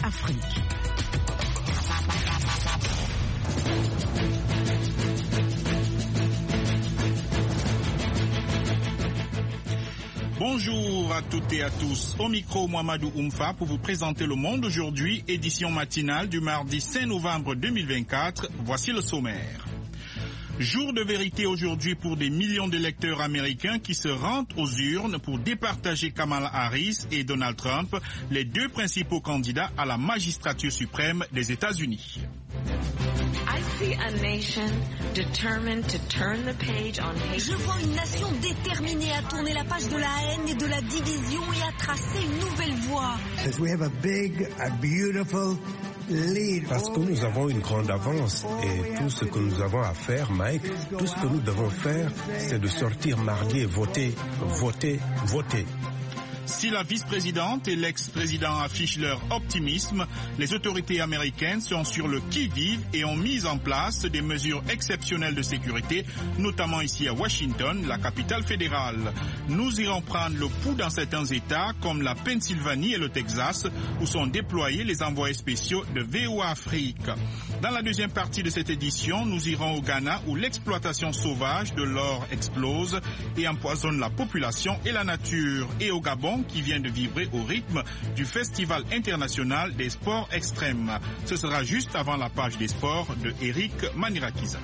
Afrique. Bonjour à toutes et à tous. Au micro, Mohamedou Oumfa pour vous présenter Le Monde aujourd'hui, édition matinale du mardi 5 novembre 2024. Voici le sommaire. Jour de vérité aujourd'hui pour des millions d'électeurs américains qui se rendent aux urnes pour départager Kamala Harris et Donald Trump, les deux principaux candidats à la magistrature suprême des États-Unis. Je vois une nation déterminée à tourner la page de la haine et de la division et à tracer une nouvelle voie. Parce que nous avons une grande avance et tout ce que nous avons à faire, Mike, tout ce que nous devons faire, c'est de sortir mardi et voter, voter, voter. Si la vice-présidente et l'ex-président affichent leur optimisme, les autorités américaines sont sur le qui-vive et ont mis en place des mesures exceptionnelles de sécurité, notamment ici à Washington, la capitale fédérale. Nous irons prendre le pouls dans certains États comme la Pennsylvanie et le Texas, où sont déployés les envoyés spéciaux de VOA Afrique. Dans la deuxième partie de cette édition, nous irons au Ghana où l'exploitation sauvage de l'or explose et empoisonne la population et la nature, et au Gabon, qui vient de vibrer au rythme du Festival international des sports extrêmes. Ce sera juste avant la page des sports de Eric Manirakiza.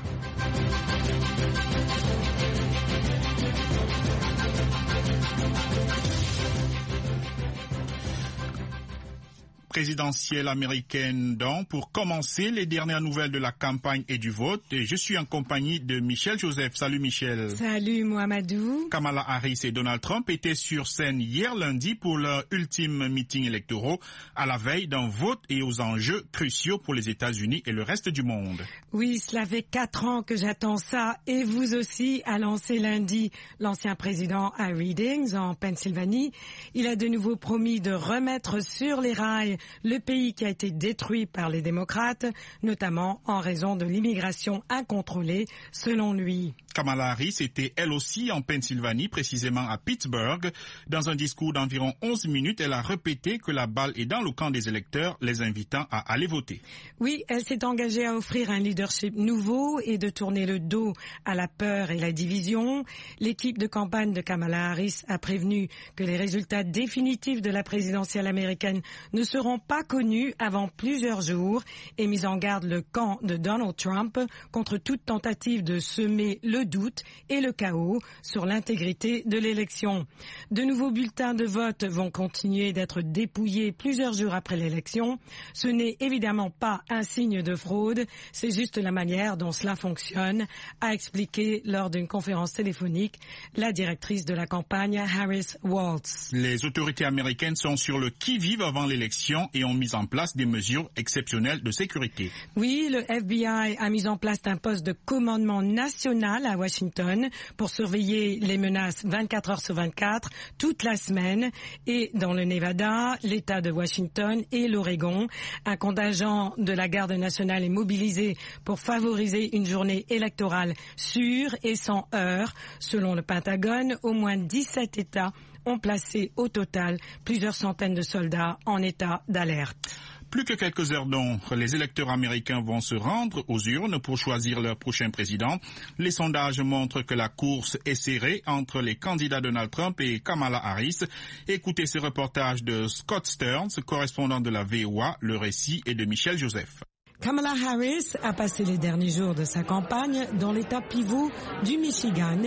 Présidentielle américaine donc, pour commencer les dernières nouvelles de la campagne et du vote. Et je suis en compagnie de Michel Joseph. Salut Michel. Salut Mohamedou. Kamala Harris et Donald Trump étaient sur scène hier lundi pour leur ultime meeting électoraux à la veille d'un vote et aux enjeux cruciaux pour les États-Unis et le reste du monde. Oui, cela fait 4 ans que j'attends ça et vous aussi, a lancé lundi l'ancien président à Reading en Pennsylvanie. Il a de nouveau promis de remettre sur les rails le pays qui a été détruit par les démocrates, notamment en raison de l'immigration incontrôlée, selon lui. Kamala Harris était elle aussi en Pennsylvanie, précisément à Pittsburgh. Dans un discours d'environ 11 minutes, elle a répété que la balle est dans le camp des électeurs, les invitant à aller voter. Oui, elle s'est engagée à offrir un leadership nouveau et de tourner le dos à la peur et la division. L'équipe de campagne de Kamala Harris a prévenu que les résultats définitifs de la présidentielle américaine ne seront pas connus avant plusieurs jours et mis en garde le camp de Donald Trump contre toute tentative de semer le doute et le chaos sur l'intégrité de l'élection. De nouveaux bulletins de vote vont continuer d'être dépouillés plusieurs jours après l'élection. Ce n'est évidemment pas un signe de fraude, c'est juste la manière dont cela fonctionne, a expliqué lors d'une conférence téléphonique la directrice de la campagne, Harris Waltz. Les autorités américaines sont sur le qui-vive avant l'élection et ont mis en place des mesures exceptionnelles de sécurité. Oui, le FBI a mis en place un poste de commandement national à Washington pour surveiller les menaces 24 heures sur 24 toute la semaine, et dans le Nevada, l'État de Washington et l'Oregon, un contingent de la garde nationale est mobilisé pour favoriser une journée électorale sûre et sans heurts. Selon le Pentagone, au moins 17 États ont placé au total plusieurs centaines de soldats en état d'alerte. Plus que quelques heures donc, les électeurs américains vont se rendre aux urnes pour choisir leur prochain président. Les sondages montrent que la course est serrée entre les candidats Donald Trump et Kamala Harris. Écoutez ce reportage de Scott Stearns, correspondant de la VOA. Le récit est de Michel Joseph. Kamala Harris a passé les derniers jours de sa campagne dans l'état pivot du Michigan,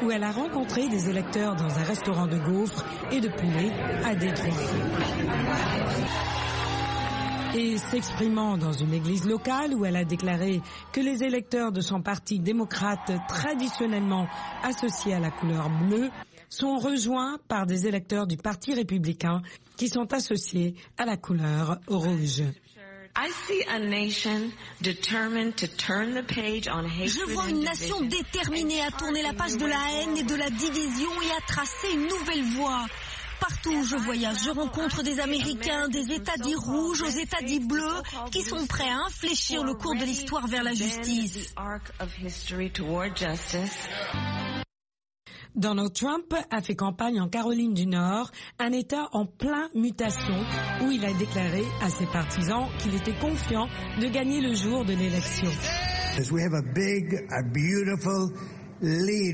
où elle a rencontré des électeurs dans un restaurant de gaufres et de poulet à Détroit. Et s'exprimant dans une église locale où elle a déclaré que les électeurs de son parti démocrate traditionnellement associés à la couleur bleue sont rejoints par des électeurs du Parti républicain qui sont associés à la couleur rouge. Je vois une nation déterminée à tourner la page de la haine et de la division et à tracer une nouvelle voie. Partout où je voyage, je rencontre des Américains, des États dits rouges aux États dits bleus, qui sont prêts à infléchir le cours de l'histoire vers la justice. Donald Trump a fait campagne en Caroline du Nord, un État en plein mutation, où il a déclaré à ses partisans qu'il était confiant de gagner le jour de l'élection.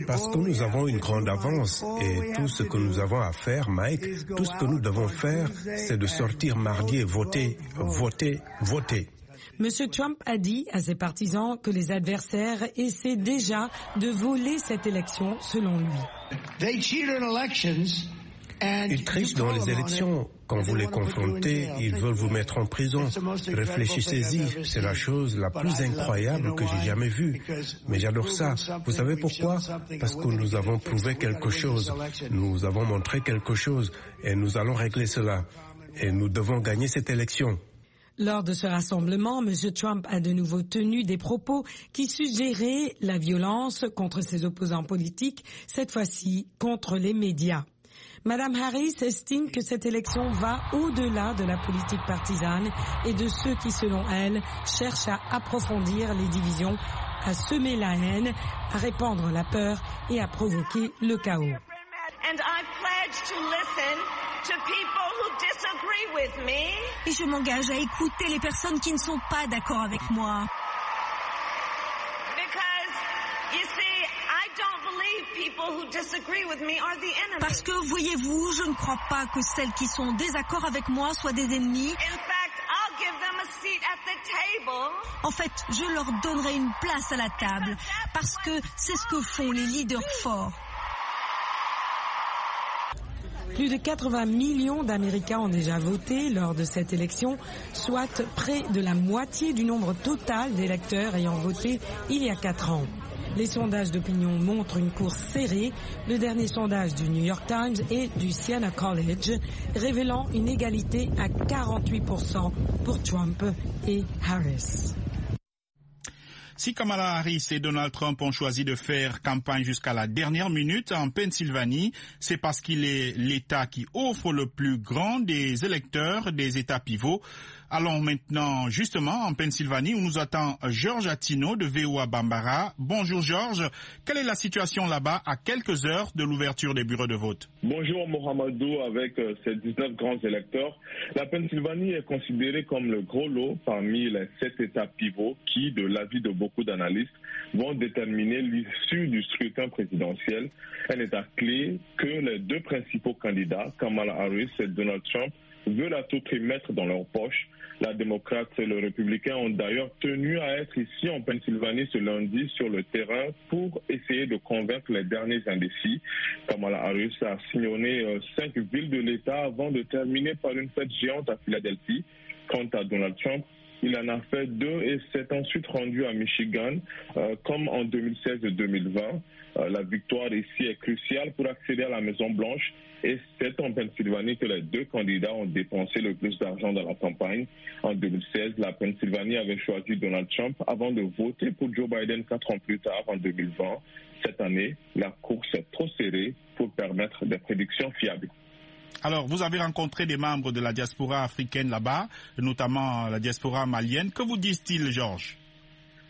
Parce que nous avons une grande avance et tout ce que nous avons à faire, Mike, tout ce que nous devons faire, c'est de sortir mardi et voter, voter, voter. M. Trump a dit à ses partisans que les adversaires essaient déjà de voler cette élection, selon lui. Ils trichent dans les élections. Quand vous les confrontez, ils veulent vous mettre en prison. Réfléchissez-y, c'est la chose la plus incroyable que j'ai jamais vue. Mais j'adore ça. Vous savez pourquoi? Parce que nous avons prouvé quelque chose. Nous avons montré quelque chose et nous allons régler cela. Et nous devons gagner cette élection. Lors de ce rassemblement, M. Trump a de nouveau tenu des propos qui suggéraient la violence contre ses opposants politiques, cette fois-ci contre les médias. Mme Harris estime que cette élection va au-delà de la politique partisane et de ceux qui, selon elle, cherchent à approfondir les divisions, à semer la haine, à répandre la peur et à provoquer le chaos. Et je m'engage à écouter les personnes qui ne sont pas d'accord avec moi. Parce que, voyez-vous, je ne crois pas que celles qui sont en désaccord avec moi soient des ennemis. En fait, je leur donnerai une place à la table, parce que c'est ce que font les leaders forts. Plus de 80 millions d'Américains ont déjà voté lors de cette élection, soit près de la moitié du nombre total d'électeurs ayant voté il y a 4 ans. Les sondages d'opinion montrent une course serrée, le dernier sondage du New York Times et du Siena College révélant une égalité à 48% pour Trump et Harris. Si Kamala Harris et Donald Trump ont choisi de faire campagne jusqu'à la dernière minute en Pennsylvanie, c'est parce qu'il est l'État qui offre le plus grand des électeurs des États pivots. Allons maintenant justement en Pennsylvanie où nous attend Georges Attino de VOA Bambara. Bonjour Georges, quelle est la situation là-bas à quelques heures de l'ouverture des bureaux de vote? Bonjour Mohamedou, avec ses 19 grands électeurs, la Pennsylvanie est considérée comme le gros lot parmi les 7 États pivots qui, de l'avis de beaucoup d'analystes, vont déterminer l'issue du scrutin présidentiel. Un État clé que les deux principaux candidats, Kamala Harris et Donald Trump, veulent à tout prix mettre dans leur poche. La démocrate et le républicain ont d'ailleurs tenu à être ici en Pennsylvanie ce lundi sur le terrain pour essayer de convaincre les derniers indécis. Kamala Harris a sillonné 5 villes de l'État avant de terminer par une fête géante à Philadelphie. Quant à Donald Trump, il en a fait 2 et s'est ensuite rendu à Michigan, comme en 2016 et 2020. La victoire ici est cruciale pour accéder à la Maison-Blanche et c'est en Pennsylvanie que les deux candidats ont dépensé le plus d'argent dans la campagne. En 2016, la Pennsylvanie avait choisi Donald Trump avant de voter pour Joe Biden 4 ans plus tard, en 2020. Cette année, la course est trop serrée pour permettre des prédictions fiables. Alors, vous avez rencontré des membres de la diaspora africaine là-bas, notamment la diaspora malienne. Que vous disent-ils, Georges?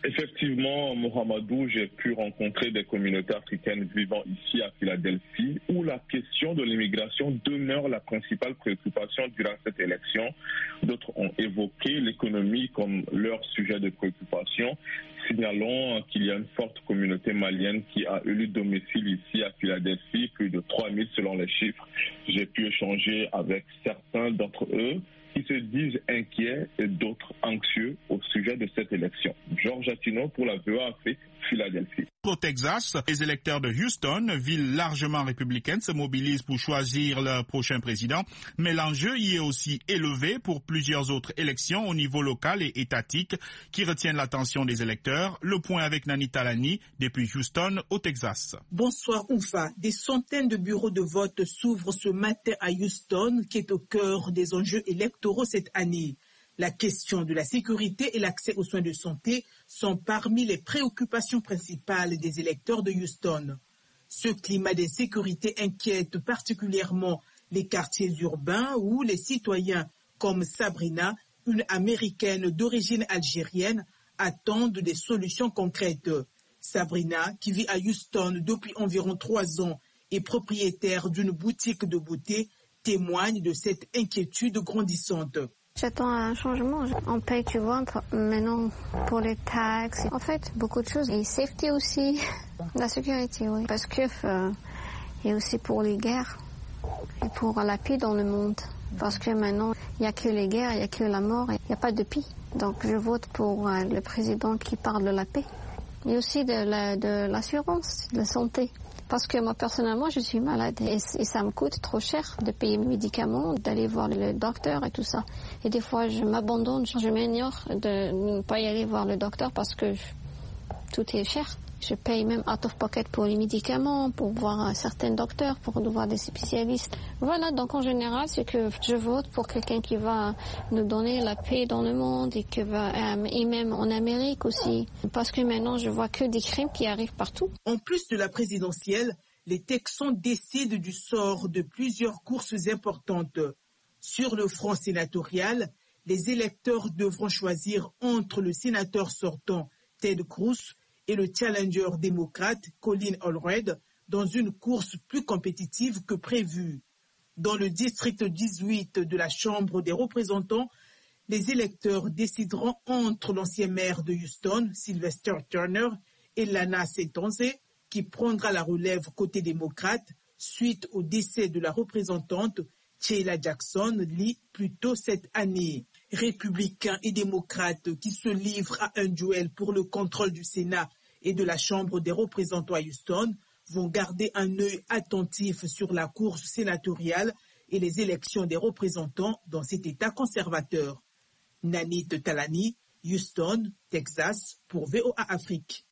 Effectivement, Mohamedou, j'ai pu rencontrer des communautés africaines vivant ici à Philadelphie où la question de l'immigration demeure la principale préoccupation durant cette élection. D'autres ont évoqué l'économie comme leur sujet de préoccupation. Signalons qu'il y a une forte communauté malienne qui a élu domicile ici à Philadelphie, plus de 3000 selon les chiffres. J'ai pu échanger avec certains d'entre eux qui se disent inquiets et d'autres anxieux au sujet de cette élection. Georges Attino pour la VOA Afrique, Philadelphie. Au Texas, les électeurs de Houston, ville largement républicaine, se mobilisent pour choisir leur prochain président, mais l'enjeu y est aussi élevé pour plusieurs autres élections au niveau local et étatique qui retiennent l'attention des électeurs. Le point avec Nani Talani depuis Houston au Texas. Bonsoir Oufa. Des centaines de bureaux de vote s'ouvrent ce matin à Houston, qui est au cœur des enjeux électoraux cette année. La question de la sécurité et l'accès aux soins de santé sont parmi les préoccupations principales des électeurs de Houston. Ce climat d'insécurité inquiète particulièrement les quartiers urbains où les citoyens comme Sabrina, une Américaine d'origine algérienne, attendent des solutions concrètes. Sabrina, qui vit à Houston depuis environ 3 ans, et propriétaire d'une boutique de beauté, témoigne de cette inquiétude grandissante. J'attends un changement. On paye, tu vois, maintenant pour les taxes. En fait, beaucoup de choses. Et safety aussi, la sécurité, oui. Parce que et aussi pour les guerres et pour la paix dans le monde. Parce que maintenant, il n'y a que les guerres, il n'y a que la mort, il n'y a pas de paix. Donc je vote pour le président qui parle de la paix. Et aussi de l'assurance, de la santé. Parce que moi, personnellement, je suis malade et ça me coûte trop cher de payer mes médicaments, d'aller voir le docteur et tout ça. Et des fois, je m'abandonne, je m'ignore de ne pas y aller voir le docteur parce que tout est cher. Je paye même out of pocket pour les médicaments, pour voir certains docteurs, pour voir des spécialistes. Voilà, donc en général, c'est que je vote pour quelqu'un qui va nous donner la paix dans le monde et même en Amérique aussi. Parce que maintenant, je vois que des crimes qui arrivent partout. En plus de la présidentielle, les Texans décident du sort de plusieurs courses importantes. Sur le front sénatorial, les électeurs devront choisir entre le sénateur sortant Ted Cruz et le challenger démocrate Colin Allred dans une course plus compétitive que prévu. Dans le district 18 de la Chambre des représentants, les électeurs décideront entre l'ancien maire de Houston, Sylvester Turner, et Lana Setonze, qui prendra la relève côté démocrate suite au décès de la représentante Sheila Jackson Lee plus tôt cette année. Républicains et démocrates qui se livrent à un duel pour le contrôle du Sénat et de la Chambre des représentants à Houston vont garder un œil attentif sur la course sénatoriale et les élections des représentants dans cet État conservateur. Nanit Talani, Houston, Texas, pour VOA Afrique.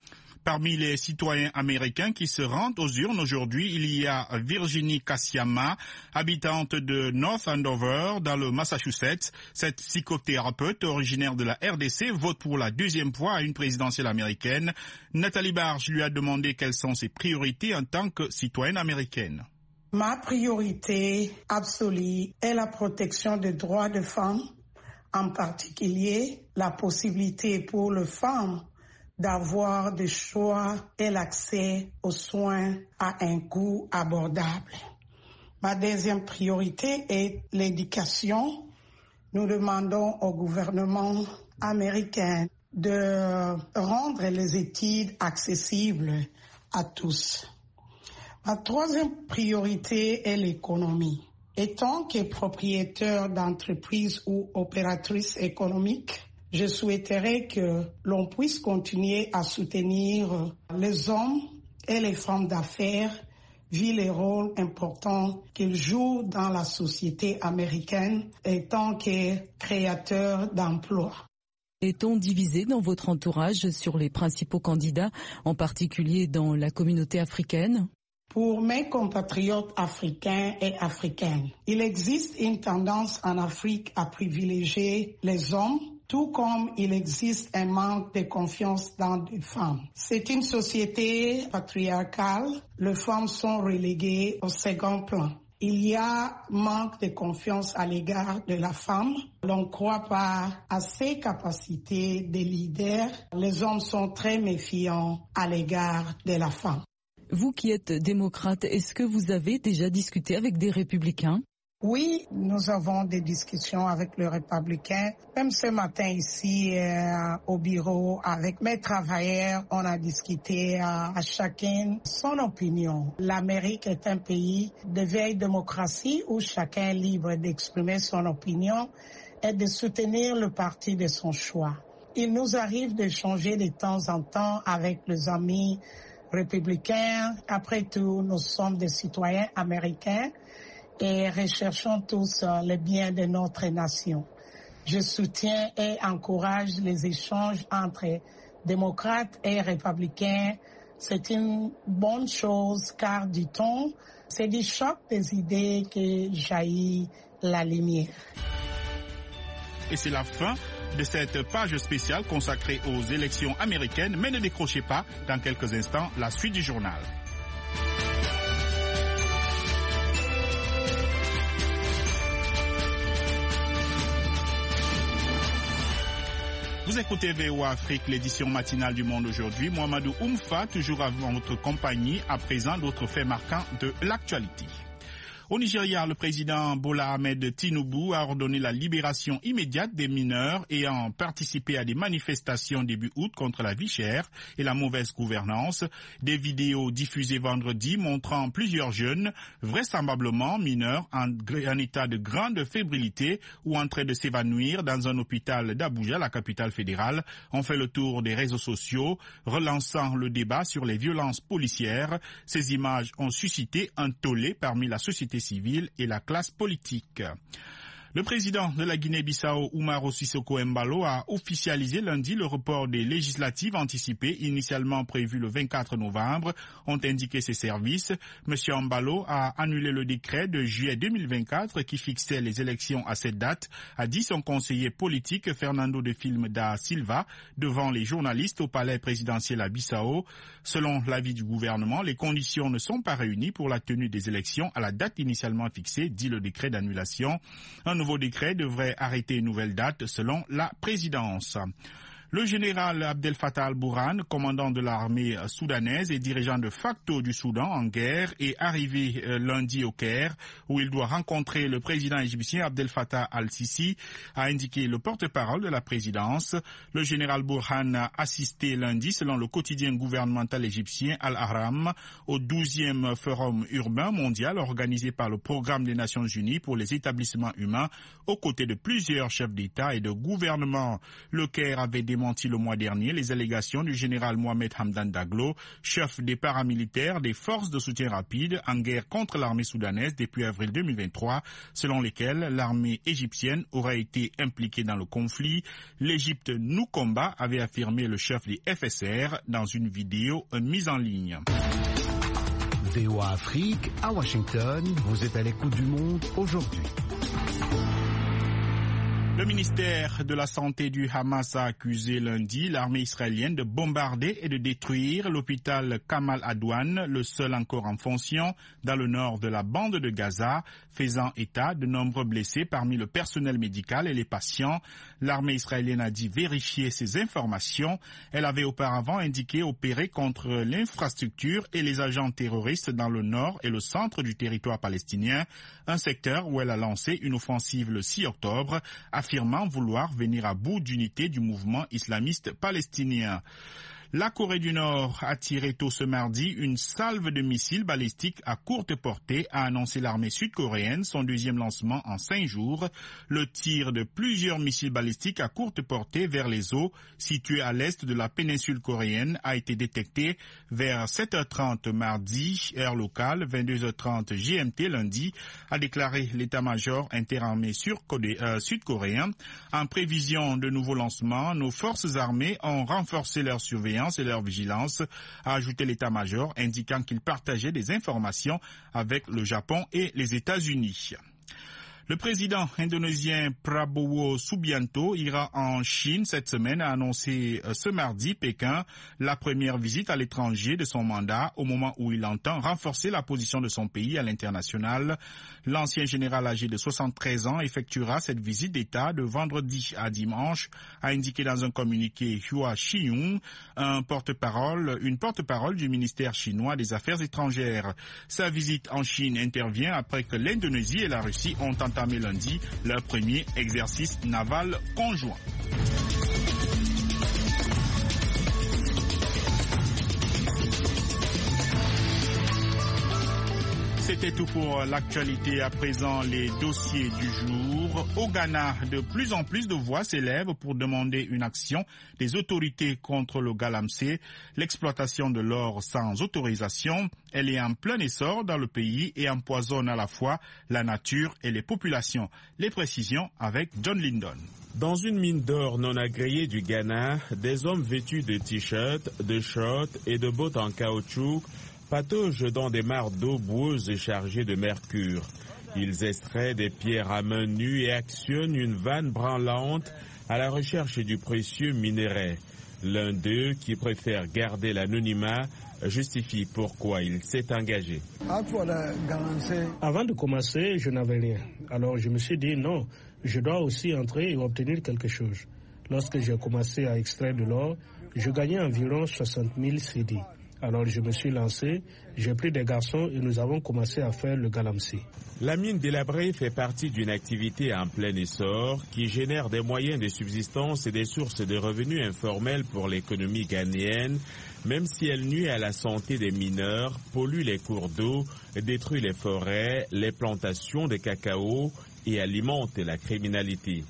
Parmi les citoyens américains qui se rendent aux urnes aujourd'hui, il y a Virginie Kassiama, habitante de North Andover, dans le Massachusetts. Cette psychothérapeute originaire de la RDC vote pour la deuxième fois à une présidentielle américaine. Nathalie Barge lui a demandé quelles sont ses priorités en tant que citoyenne américaine. Ma priorité absolue est la protection des droits des femmes, en particulier la possibilité pour les femmes d'avoir des choix et l'accès aux soins à un coût abordable. Ma deuxième priorité est l'éducation. Nous demandons au gouvernement américain de rendre les études accessibles à tous. Ma troisième priorité est l'économie. Étant que propriétaire d'entreprise ou opératrice économique, je souhaiterais que l'on puisse continuer à soutenir les hommes et les femmes d'affaires, vu les rôles importants qu'ils jouent dans la société américaine en tant que créateurs d'emplois. Est-on divisé dans votre entourage sur les principaux candidats, en particulier dans la communauté africaine ? Pour mes compatriotes africains et africaines, il existe une tendance en Afrique à privilégier les hommes, tout comme il existe un manque de confiance dans les femmes. C'est une société patriarcale, les femmes sont reléguées au second plan. Il y a manque de confiance à l'égard de la femme. L'on ne croit pas à ses capacités de leader. Les hommes sont très méfiants à l'égard de la femme. Vous qui êtes démocrate, est-ce que vous avez déjà discuté avec des républicains ? Oui, nous avons des discussions avec les républicains. Même ce matin ici au bureau avec mes travailleurs, on a discuté à chacun son opinion. L'Amérique est un pays de vieille démocratie où chacun est libre d'exprimer son opinion et de soutenir le parti de son choix. Il nous arrive d'échanger de temps en temps avec les amis républicains. Après tout, nous sommes des citoyens américains et recherchons tous le bien de notre nation. Je soutiens et encourage les échanges entre démocrates et républicains. C'est une bonne chose car, dit-on, c'est du choc des idées que jaillit la lumière. Et c'est la fin de cette page spéciale consacrée aux élections américaines. Mais ne décrochez pas, dans quelques instants, la suite du journal. Vous écoutez VOA Afrique, l'édition matinale du Monde aujourd'hui. Mohamedou Oumfa, toujours à votre compagnie. À présent, d'autres faits marquants de l'actualité. Au Nigeria, le président Bola Ahmed Tinubu a ordonné la libération immédiate des mineurs ayant participé à des manifestations début août contre la vie chère et la mauvaise gouvernance. Des vidéos diffusées vendredi montrant plusieurs jeunes, vraisemblablement mineurs, en état de grande fébrilité ou en train de s'évanouir dans un hôpital d'Abuja, la capitale fédérale, ont fait le tour des réseaux sociaux, relançant le débat sur les violences policières. Ces images ont suscité un tollé parmi la société civile et la classe politique. Le président de la Guinée-Bissau, Umaro Sissoco Embalo, a officialisé lundi le report des législatives anticipées initialement prévues le 24 novembre, ont indiqué ses services. M. Embalo a annulé le décret de juillet 2024 qui fixait les élections à cette date, a dit son conseiller politique Fernando de Filme da Silva devant les journalistes au palais présidentiel à Bissau. Selon l'avis du gouvernement, les conditions ne sont pas réunies pour la tenue des élections à la date initialement fixée, dit le décret d'annulation. Un nouveau décret devrait arrêter une nouvelle date selon la présidence. Le général Abdel Fattah al-Burhan, commandant de l'armée soudanaise et dirigeant de facto du Soudan en guerre, est arrivé lundi au Caire, où il doit rencontrer le président égyptien Abdel Fattah al-Sisi, a indiqué le porte-parole de la présidence. Le général Burhan a assisté lundi, selon le quotidien gouvernemental égyptien Al-Ahram, au 12e Forum urbain mondial organisé par le Programme des Nations Unies pour les établissements humains, aux côtés de plusieurs chefs d'État et de gouvernement. Le Caire avait démenti le mois dernier les allégations du général Mohamed Hamdan Daglo, chef des paramilitaires des forces de soutien rapide en guerre contre l'armée soudanaise depuis avril 2023, selon lesquelles l'armée égyptienne aurait été impliquée dans le conflit. L'Égypte nous combat, avait affirmé le chef des FSR dans une vidéo mise en ligne. VOA Afrique, à Washington, vous êtes à l'écoute du monde aujourd'hui. Le ministère de la Santé du Hamas a accusé lundi l'armée israélienne de bombarder et de détruire l'hôpital Kamal Adwan, le seul encore en fonction, dans le nord de la bande de Gaza, faisant état de nombreux blessés parmi le personnel médical et les patients. L'armée israélienne a dit vérifier ces informations. Elle avait auparavant indiqué opérer contre l'infrastructure et les agents terroristes dans le nord et le centre du territoire palestinien, un secteur où elle a lancé une offensive le 6 octobre, affirmant vouloir venir à bout d'unité du mouvement islamiste palestinien. La Corée du Nord a tiré tôt ce mardi une salve de missiles balistiques à courte portée, a annoncé l'armée sud-coréenne, son deuxième lancement en 5 jours. Le tir de plusieurs missiles balistiques à courte portée vers les eaux situées à l'est de la péninsule coréenne a été détecté vers 7h30 mardi, heure locale, 22h30 GMT lundi, a déclaré l'état-major interarmé sud-coréen. En prévision de nouveaux lancements, nos forces armées ont renforcé leur surveillance et leur vigilance, a ajouté l'état-major, indiquant qu'il partageait des informations avec le Japon et les États-Unis. Le président indonésien Prabowo Subianto ira en Chine cette semaine, a annoncé ce mardi Pékin la première visite à l'étranger de son mandat au moment où il entend renforcer la position de son pays à l'international. L'ancien général âgé de 73 ans effectuera cette visite d'État de vendredi à dimanche, a indiqué dans un communiqué Hua Shiyun, une porte-parole du ministère chinois des Affaires étrangères. Sa visite en Chine intervient après que l'Indonésie et la Russie ont entamé lundi leur premier exercice naval conjoint. C'était tout pour l'actualité. À présent, les dossiers du jour. Au Ghana, de plus en plus de voix s'élèvent pour demander une action des autorités contre le galamsey, l'exploitation de l'or sans autorisation. Elle est en plein essor dans le pays et empoisonne à la fois la nature et les populations. Les précisions avec John Lindon. Dans une mine d'or non agréée du Ghana, des hommes vêtus de t-shirts, de shorts et de bottes en caoutchouc pataugent dans des mares d'eau boueuses et chargées de mercure. Ils extraient des pierres à main nue et actionnent une vanne branlante à la recherche du précieux minerai. L'un d'eux, qui préfère garder l'anonymat, justifie pourquoi il s'est engagé. Avant de commencer, je n'avais rien. Alors je me suis dit non, je dois aussi entrer et obtenir quelque chose. Lorsque j'ai commencé à extraire de l'or, je gagnais environ 60 000 cedi. Alors je me suis lancé, j'ai pris des garçons et nous avons commencé à faire le galamsey. La mine d'Elabré fait partie d'une activité en plein essor qui génère des moyens de subsistance et des sources de revenus informels pour l'économie ghanéenne, même si elle nuit à la santé des mineurs, pollue les cours d'eau, détruit les forêts, les plantations de cacao et alimente la criminalité.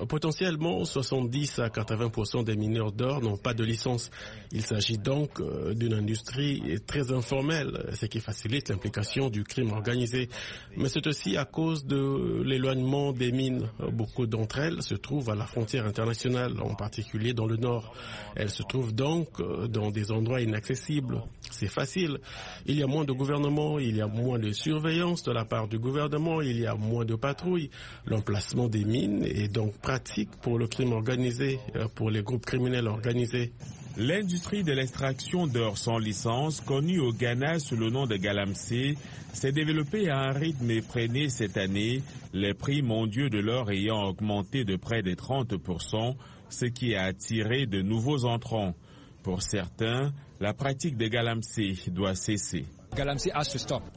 Potentiellement, 70 à 80% des mineurs d'or n'ont pas de licence. Il s'agit donc d'une industrie très informelle, ce qui facilite l'implication du crime organisé. Mais c'est aussi à cause de l'éloignement des mines. Beaucoup d'entre elles se trouvent à la frontière internationale, en particulier dans le nord. Elles se trouvent donc dans des endroits inaccessibles. C'est facile. Il y a moins de gouvernement, il y a moins de surveillance de la part du gouvernement, il y a moins de patrouilles. L'emplacement des mines est donc pratique pour le crime organisé, pour les groupes criminels organisés. L'industrie de l'extraction d'or sans licence, connue au Ghana sous le nom de galamsey, s'est développée à un rythme effréné cette année, les prix mondiaux de l'or ayant augmenté de près de 30%, ce qui a attiré de nouveaux entrants. Pour certains, la pratique de galamsey doit cesser.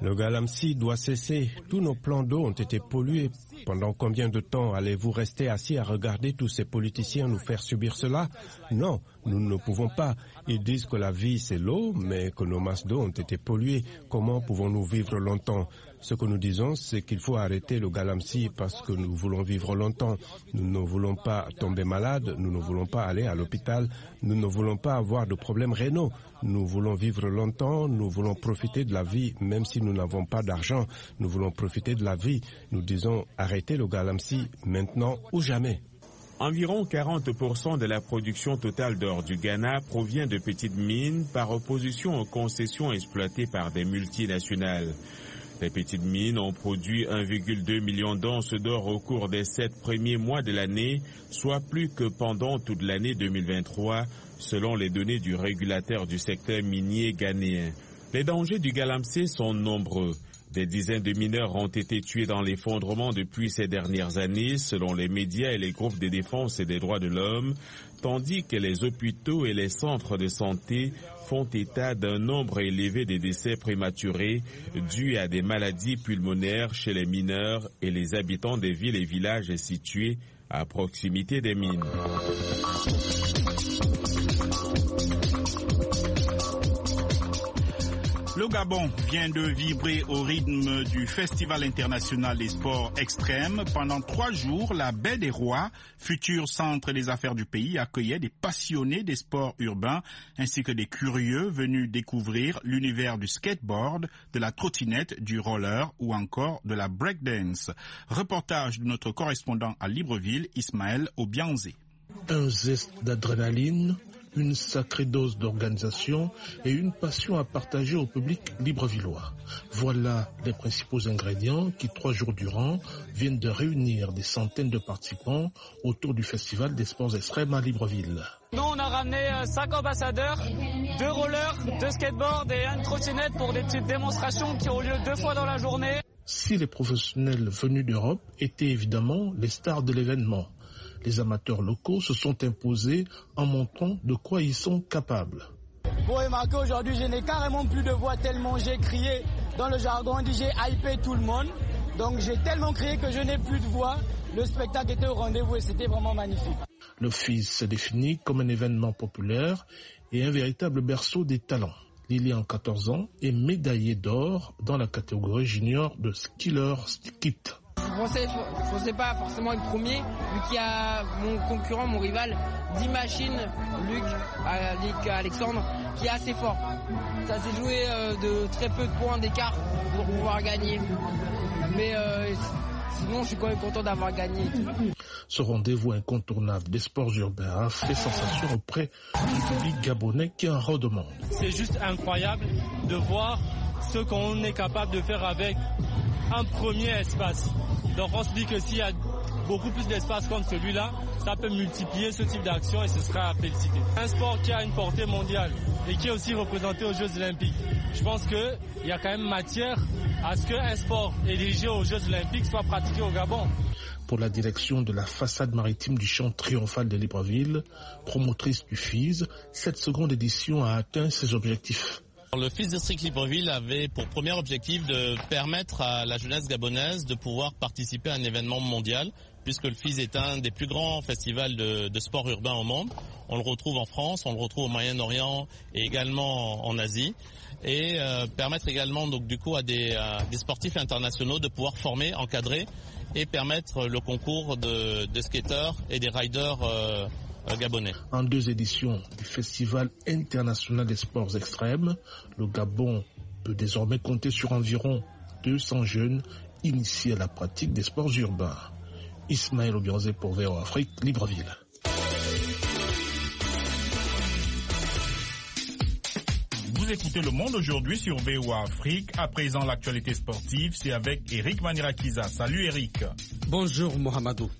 Le galamsey doit cesser. Tous nos plans d'eau ont été pollués. Pendant combien de temps allez-vous rester assis à regarder tous ces politiciens nous faire subir cela? Non, nous ne pouvons pas. Ils disent que la vie c'est l'eau, mais que nos masses d'eau ont été polluées. Comment pouvons-nous vivre longtemps? Ce que nous disons, c'est qu'il faut arrêter le galamsey parce que nous voulons vivre longtemps. Nous ne voulons pas tomber malades, nous ne voulons pas aller à l'hôpital, nous ne voulons pas avoir de problèmes rénaux. Nous voulons vivre longtemps, nous voulons profiter de la vie, même si nous n'avons pas d'argent. Nous voulons profiter de la vie. Nous disons arrêtez le galamsey maintenant ou jamais. Environ 40% de la production totale d'or du Ghana provient de petites mines par opposition aux concessions exploitées par des multinationales. Les petites mines ont produit 1,2 million d'onces d'or au cours des 7 premiers mois de l'année, soit plus que pendant toute l'année 2023, selon les données du régulateur du secteur minier ghanéen. Les dangers du galamsey sont nombreux. Des dizaines de mineurs ont été tués dans l'effondrement depuis ces dernières années, selon les médias et les groupes de défense et des droits de l'homme, tandis que les hôpitaux et les centres de santé font état d'un nombre élevé de décès prématurés dus à des maladies pulmonaires chez les mineurs et les habitants des villes et villages situés à proximité des mines. Le Gabon vient de vibrer au rythme du Festival international des sports extrêmes. Pendant 3 jours, la Baie des Rois, futur centre des affaires du pays, accueillait des passionnés des sports urbains ainsi que des curieux venus découvrir l'univers du skateboard, de la trottinette, du roller ou encore de la breakdance. Reportage de notre correspondant à Libreville, Ismaël Obianzé. Un zeste d'adrénaline, une sacrée dose d'organisation et une passion à partager au public librevillois. Voilà les principaux ingrédients qui, 3 jours durant, viennent de réunir des centaines de participants autour du Festival des sports extrêmes à Libreville. Nous, on a ramené 5 ambassadeurs, 2 rollers, 2 skateboards et une trottinette pour des petites démonstrations qui ont lieu 2 fois dans la journée. Si les professionnels venus d'Europe étaient évidemment les stars de l'événement, les amateurs locaux se sont imposés en montrant de quoi ils sont capables. Vous remarquez, aujourd'hui, je n'ai carrément plus de voix tellement j'ai crié. Dans le jargon, on dit j'ai hypé tout le monde. Donc j'ai tellement crié que je n'ai plus de voix. Le spectacle était au rendez-vous et c'était vraiment magnifique. Le FIS se définit comme un événement populaire et un véritable berceau des talents. Lilian, 14 ans, est médaillée d'or dans la catégorie junior de skiller skit. Je pensais pas forcément être premier, vu qu'il y a mon concurrent, mon rival, d'Imachine, Luc Alexandre, qui est assez fort. Ça s'est joué de très peu de points d'écart pour pouvoir gagner. Mais sinon, je suis quand même content d'avoir gagné. Ce rendez-vous incontournable des sports urbains a fait sensation auprès du public gabonais qui en redemande. C'est juste incroyable de voir ce qu'on est capable de faire avec un premier espace. Donc on se dit que s'il y a beaucoup plus d'espace comme celui-là, ça peut multiplier ce type d'action et ce sera à féliciter. Un sport qui a une portée mondiale et qui est aussi représenté aux Jeux Olympiques. Je pense qu'il y a quand même matière à ce qu'un sport érigé aux Jeux Olympiques soit pratiqué au Gabon. pour la direction de la façade maritime du champ triomphal de Libreville. Promotrice du FIS, cette seconde édition a atteint ses objectifs. Le FIS District Libreville avait pour premier objectif de permettre à la jeunesse gabonaise de pouvoir participer à un événement mondial, puisque le FIS est un des plus grands festivals de sport urbain au monde. On le retrouve en France, on le retrouve au Moyen-Orient et également en Asie. Et permettre également donc du coup à des sportifs internationaux de pouvoir former, encadrer et permettre le concours de skateurs et des riders gabonais. En 2 éditions du Festival international des sports extrêmes, le Gabon peut désormais compter sur environ 200 jeunes initiés à la pratique des sports urbains. Ismaël Obianzé pour VOA Afrique, Libreville. Vous écoutez Le Monde aujourd'hui sur VOA Afrique. À présent, l'actualité sportive, c'est avec Eric Manirakiza. Salut Eric. Bonjour Mohamedou.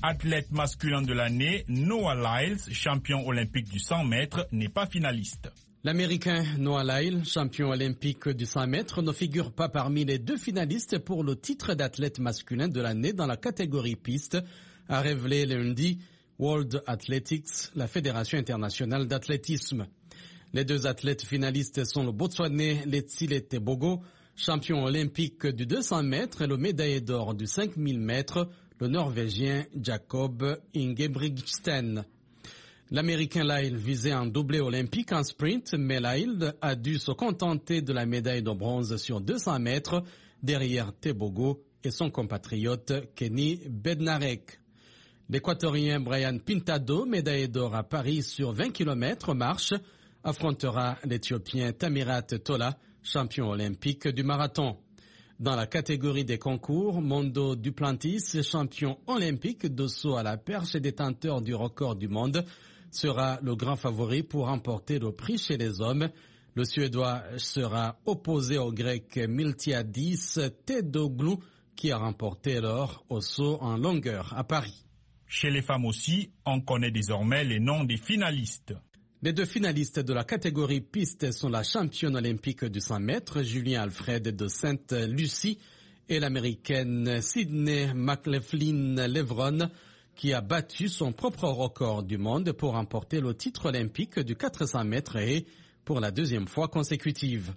Athlète masculin de l'année, Noah Lyles, champion olympique du 100 mètres, n'est pas finaliste. L'Américain Noah Lyles, champion olympique du 100 mètres, ne figure pas parmi les 2 finalistes pour le titre d'athlète masculin de l'année dans la catégorie piste, a révélé lundi World Athletics, la Fédération internationale d'athlétisme. Les 2 athlètes finalistes sont le Botswanais Letsile Tebogo, champion olympique du 200 mètres et le médaillé d'or du 5000 mètres, le Norvégien Jacob Ingebrigtsen. L'Américain Lyle visait un doublé olympique en sprint, mais Lyle a dû se contenter de la médaille de bronze sur 200 mètres derrière Tebogo et son compatriote Kenny Bednarek. L'Équatorien Brian Pintado, médaillé d'or à Paris sur 20 km marche, affrontera l'Éthiopien Tamirat Tola, champion olympique du marathon. Dans la catégorie des concours, Mondo Duplantis, champion olympique de saut à la perche et détenteur du record du monde, sera le grand favori pour remporter le prix chez les hommes. Le Suédois sera opposé au Grec Miltiadis Tedoglou, qui a remporté l'or au saut en longueur à Paris. Chez les femmes aussi, on connaît désormais les noms des finalistes. Les 2 finalistes de la catégorie piste sont la championne olympique du 100 mètres, Julien Alfred de Sainte-Lucie, et l'américaine Sydney McLaughlin-Levron, qui a battu son propre record du monde pour remporter le titre olympique du 400 mètres et pour la 2e fois consécutive.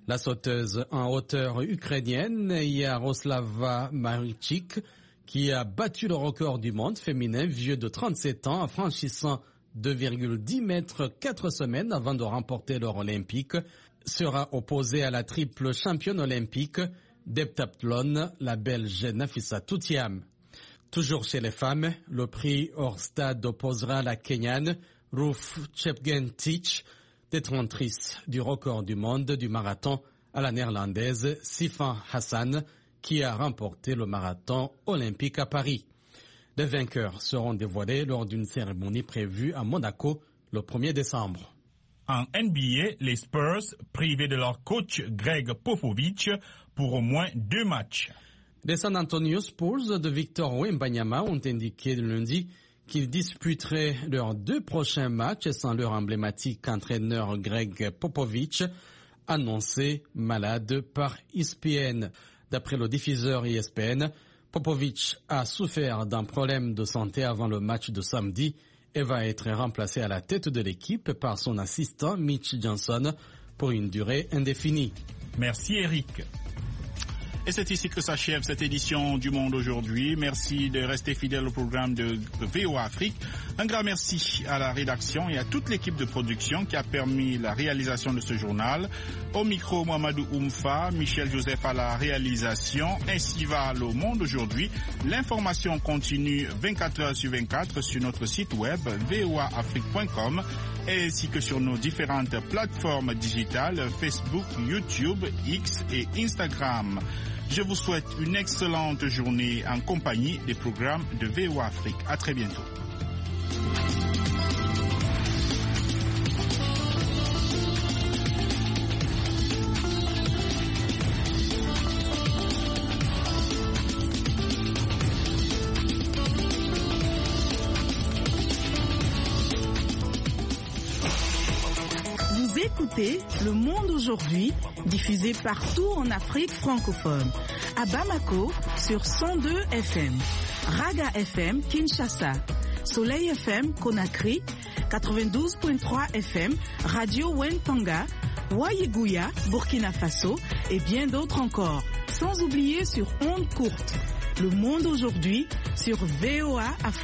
La sauteuse en hauteur ukrainienne Yaroslava Marichik, qui a battu le record du monde féminin vieux de 37 ans en franchissant 2,10 mètres 4 semaines avant de remporter l'or olympique, sera opposée à la triple championne olympique d'heptathlon, la Belge Nafissa Toutiam. Toujours chez les femmes, le prix hors stade opposera la Kenyane Ruth Chepngetich, détentrice du record du monde du marathon, à la néerlandaise Sifan Hassan, qui a remporté le marathon olympique à Paris. Les vainqueurs seront dévoilés lors d'une cérémonie prévue à Monaco le 1er décembre. En NBA, les Spurs, privés de leur coach Greg Popovich pour au moins 2 matchs. Les San Antonio Spurs de Victor Wembanyama ont indiqué lundi qu'ils disputeraient leurs 2 prochains matchs sans leur emblématique entraîneur Greg Popovich, annoncé malade par ESPN. D'après le diffuseur ESPN, Popovich a souffert d'un problème de santé avant le match de samedi et va être remplacé à la tête de l'équipe par son assistant Mitch Johnson pour une durée indéfinie. Merci Eric. Et c'est ici que s'achève cette édition du Monde aujourd'hui. Merci de rester fidèle au programme de VOA Afrique. Un grand merci à la rédaction et à toute l'équipe de production qui a permis la réalisation de ce journal. Au micro, Mohamedou Oumfa, Michel Joseph à la réalisation. Ainsi va le Monde aujourd'hui. L'information continue 24 heures sur 24 sur notre site web voaafrique.com ainsi que sur nos différentes plateformes digitales Facebook, YouTube, X et Instagram. Je vous souhaite une excellente journée en compagnie des programmes de VOA Afrique. À très bientôt. Écoutez Le Monde aujourd'hui, diffusé partout en Afrique francophone. À Bamako sur 102 FM. Raga FM Kinshasa, Soleil FM Conakry, 92.3 FM, Radio Wentanga, Wayeguya, Burkina Faso et bien d'autres encore. Sans oublier sur ondes courtes. Le monde aujourd'hui sur VOA Afrique.